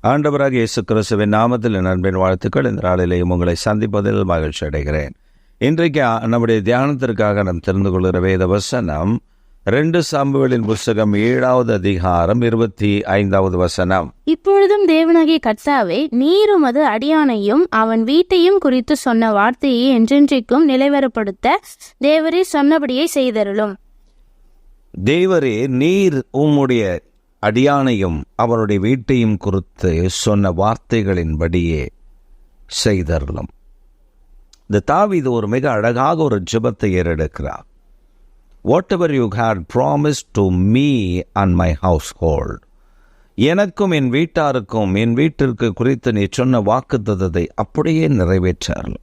ஆண்டவராக இயேசு கிறிஸ்துவின் நாமத்தில் என் அன்பின் வாழ்த்துக்கள். இந்த நாளிலேயும் உங்களை சந்திப்பதில் மகிழ்ச்சி அடைகிறேன். இன்றைக்கு நம்முடைய தியானத்திற்காக நாம் தெரிந்து கொள்கிற வேத வசனம் 2 சாமுவேலின் புஸ்தகம் 7வது அதிகாரம் 25வது வசனம். இப்பொழுதும் தேவனாகிய கர்த்தாவே, நீர் உமது அடியானையும் அவன் வீட்டையும் குறித்து சொன்ன வார்த்தையை என்றென்றைக்கும் நிலைவரப்படுத்த தேவரே சொன்னபடியே செய்தருளும். தேவரே, நீர் உம்முடைய அடியானையும் அவனுடைய வீட்டையும் குறித்து சொன்ன வார்த்தைகளின்படியே செய்தருளும். இந்த தாவீது ஒரு மிக அழகாக ஒரு ஜெபத்தை ஏறெடுக்கிறார். Whatever you had promised to me and my household, எனக்கும் என் வீட்டாருக்கும் என் வீட்டிற்கு குறித்து நீ சொன்ன வாக்குத்தத்தத்தை அப்படியே நிறைவேற்றார்கள்.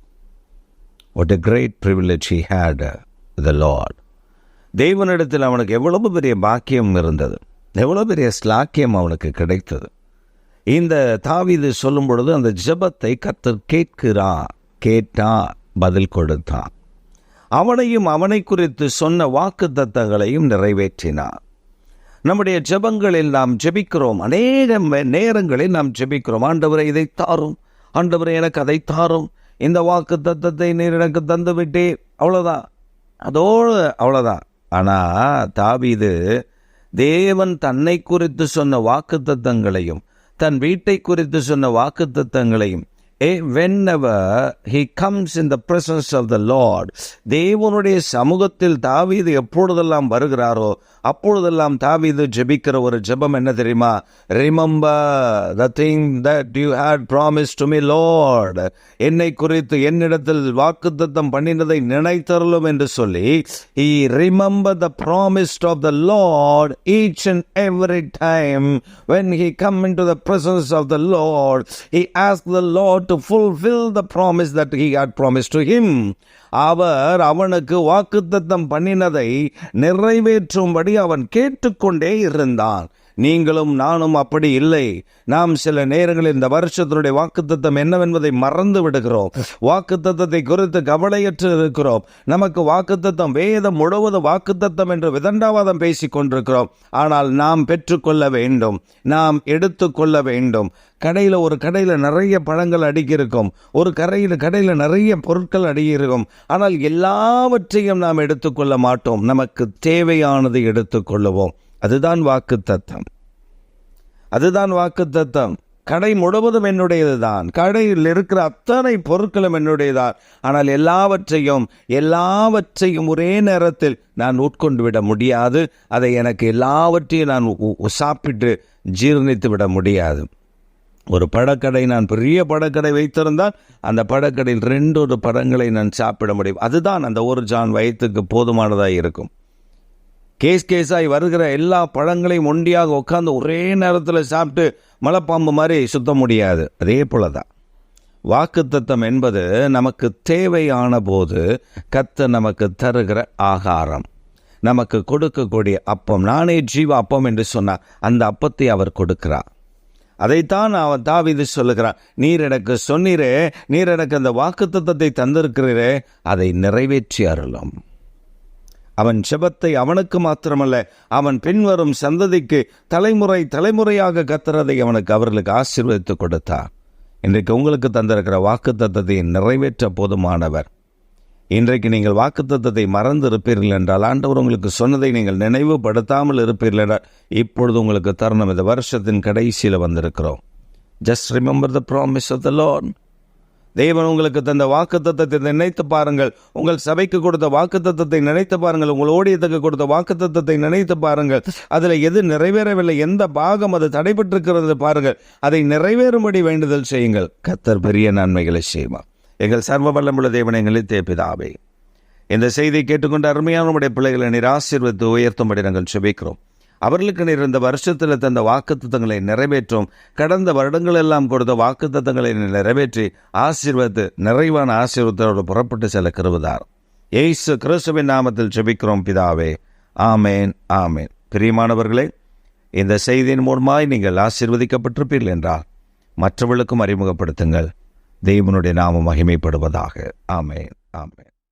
What a great privilege he had, the Lord. தேவனிடத்தில் அவனுக்கு எவ்வளவு பெரிய பாக்கியம் இருந்தது, எவ்வளவு பெரிய ஸ்லாக்கியம் அவனுக்கு கிடைத்தது. இந்த தாவீது சொல்லும் பொழுது அந்த ஜெபத்தை கர்த்தர் கேட்டார், பதில் கொடுத்தான். அவனையும் அவனை குறித்து சொன்ன வாக்குத்தத்தங்களையும் நிறைவேற்றினார். நம்முடைய ஜெபங்களில் நாம் ஜெபிக்கிறோம், அநேக நேரங்களில் நாம் ஜெபிக்கிறோம், ஆண்டவரே இதை தாரும், ஆண்டவரே எனக்கு அதை தாரும், இந்த வாக்குத்தத்தத்தை நீர் எனக்கு தந்து விட்டே, அவ்வளோதான், அதோடு அவ்வளோதான். ஆனால் தாவீது தேவன் தன்னை குறித்து சொன்ன வாக்குத்தத்தங்களையும் தன் வீட்டை குறித்து சொன்ன வாக்குத்தத்தங்களையும் whenever he comes in the presence of the Lord, தேவனுடைய சமூகத்தில் தாவீது எப்பொழுதெல்லாம் வருகிறாரோ அப்பொழுதெல்லாம் தாவீது ஜெபிக்கிற ஒரு ஜெபம் என்ன தெரியுமா? Remember the thing that you had promised to me, Lord. என்னை குறித்து என்னிடத்தில் வாக்குத்தத்தம் பண்ணினதை நினைத்தருளும் என்று சொல்லி he remember the promise of the Lord each and every time when he come into the presence of the Lord. He asked the Lord to fulfill the promise that he had promised to him. அவர் அவனுக்கு வாக்குத்தத்தம் பண்ணினதை நிறைவேற்றும்படி அவன் கேட்டுக்கொண்டே இருந்தான். நீங்களும் நானும் அப்படி இல்லை. நாம் சில நேரங்களில் இந்த வருஷத்தினுடைய வாக்குத்தத்தம் என்னவென்பதை மறந்து விடுகிறோம். வாக்குத்தத்தத்தை குறித்து கவலையற்று இருக்கிறோம். நமக்கு வாக்குத்தத்தம், வேதம் முழுவதும் வாக்குத்தத்தம் என்று விதண்டாவாதம் பேசிக் கொண்டிருக்கிறோம். ஆனால் நாம் பெற்றுக்கொள்ள வேண்டும், நாம் எடுத்துக்கொள்ள வேண்டும். ஒரு கடையில் நிறைய பழங்கள் அடுக்கியிருக்கும், ஒரு கடையில் நிறைய பொருட்கள் அடுக்கியிருக்கும். ஆனால் எல்லாவற்றையும் நாம் எடுத்துக்கொள்ள மாட்டோம். நமக்கு தேவையானதை எடுத்துக்கொள்ளுவோம். அதுதான் வாக்குத்தத்தம். கடை முழுவதும் என்னுடையது தான், கடையில் இருக்கிற அத்தனை பொருட்களும் என்னுடையதான். ஆனால் எல்லாவற்றையும் ஒரே நேரத்தில் நான் உட்கொண்டு விட முடியாது. அதை எனக்கு எல்லாவற்றையும் நான் சாப்பிட்டு ஜீர்ணித்து விட முடியாது. ஒரு பழக்கடை, நான் பெரிய பழக்கடை வைத்திருந்தால் அந்த பழக்கடையில் 2 பழங்களை நான் சாப்பிட முடியும். அதுதான் அந்த ஒரு ஜான் வயிற்றுக்கு போதுமானதாக இருக்கும். கேஸாய் வருகிற எல்லா பழங்களையும் ஒண்டியாக உட்காந்து ஒரே நேரத்தில் சாப்பிட்டு மலைப்பாம்பு மாதிரி சுத்த முடியாது. அதே போல தான் வாக்குத்தத்தம் என்பது நமக்கு தேவையான போது கர்த்தர் நமக்கு தருகிற ஆகாரம், நமக்கு கொடுக்கக்கூடிய அப்பம். நானே ஜீவ அப்பம் என்று சொன்னார். அந்த அப்பத்தை அவர் கொடுக்கிறார். அதைத்தான் அவன் தாவீது சொல்லுகிறான். நீர் எனக்கு சொன்னீரே, நீர் எனக்கு அந்த வாக்குத்தத்தத்தை தந்திருக்கிறீரே, அதை நிறைவேற்றி அருளும். அவன் ஜெபத்தை அவனுக்கு மாத்திரமல்ல, அவன் பின்வரும் சந்ததிக்கு தலைமுறையாக கர்த்தர் அவர்களுக்கு ஆசீர்வதித்து கொடுத்தார். இன்றைக்கு உங்களுக்கு தந்திருக்கிற வாக்குத்தத்தத்தை நிறைவேற்ற போதுமானவர். இன்றைக்கு நீங்கள் வாக்குத்தத்தத்தை மறந்து இருப்பீர்கள் என்றால், ஆண்டவர் உங்களுக்கு சொன்னதை நீங்கள் நினைவுபடுத்தாமல் இருப்பீர்கள் என்றால், இப்பொழுது உங்களுக்கு தருணம். இந்த வருஷத்தின் கடைசியில் வந்திருக்கிறோம். Just remember the promise of the Lord. தேவன் உங்களுக்கு தந்த வாக்குத்தத்தத்தை நினைத்து பாருங்கள். உங்கள் சபைக்கு கொடுத்த வாக்குத்தத்தத்தை நினைத்து பாருங்கள். உங்கள் ஊழியத்துக்கு கொடுத்த வாக்குத்தத்தத்தை நினைத்து பாருங்கள். அதில் எது நிறைவேறவில்லை, எந்த பாகம் அது தடைபட்டிருக்கிறது பாருங்கள். அதை நிறைவேறும்படி வேண்டுதல் செய்யுங்கள். கர்த்தர் பெரிய நன்மைகளை செய்வார். எங்கள் சர்வ வல்லமுள்ள தேவனே, எங்களின் பிதாவே, இந்த செய்தியை கேட்டுக்கொண்டு அருமையான நம்முடைய பிள்ளைகளை நீர் ஆசீர்வதித்து உயர்த்தும்படி நாங்கள் ஜெபிக்கிறோம். அவர்களுக்கு நீர் இந்த வருஷத்தில் தந்த வாக்குத்தத்தங்களை நிறைவேற்றும். கடந்த வருடங்கள் எல்லாம் கொடுத்த வாக்குத்தத்தங்களை நிறைவேற்றி ஆசீர்வதித்து நிறைவான ஆசீர்வாதத்தோடு புறப்பட்டு செல்ல கிருபைதார். இயேசு கிறிஸ்துவின் நாமத்தில் ஜெபிக்கிறோம் பிதாவே. ஆமேன், ஆமேன். பிரியமானவர்களே, இந்த செய்தியின் மூலமாய் நீங்கள் ஆசீர்வதிக்கப்பட்டிருப்பீர்கள் என்றால் மற்றவர்களுக்கும் அறிமுகப்படுத்துங்கள். தேவனுடைய நாமம் மகிமைப்படுவதாக. ஆமேன், ஆமேன்.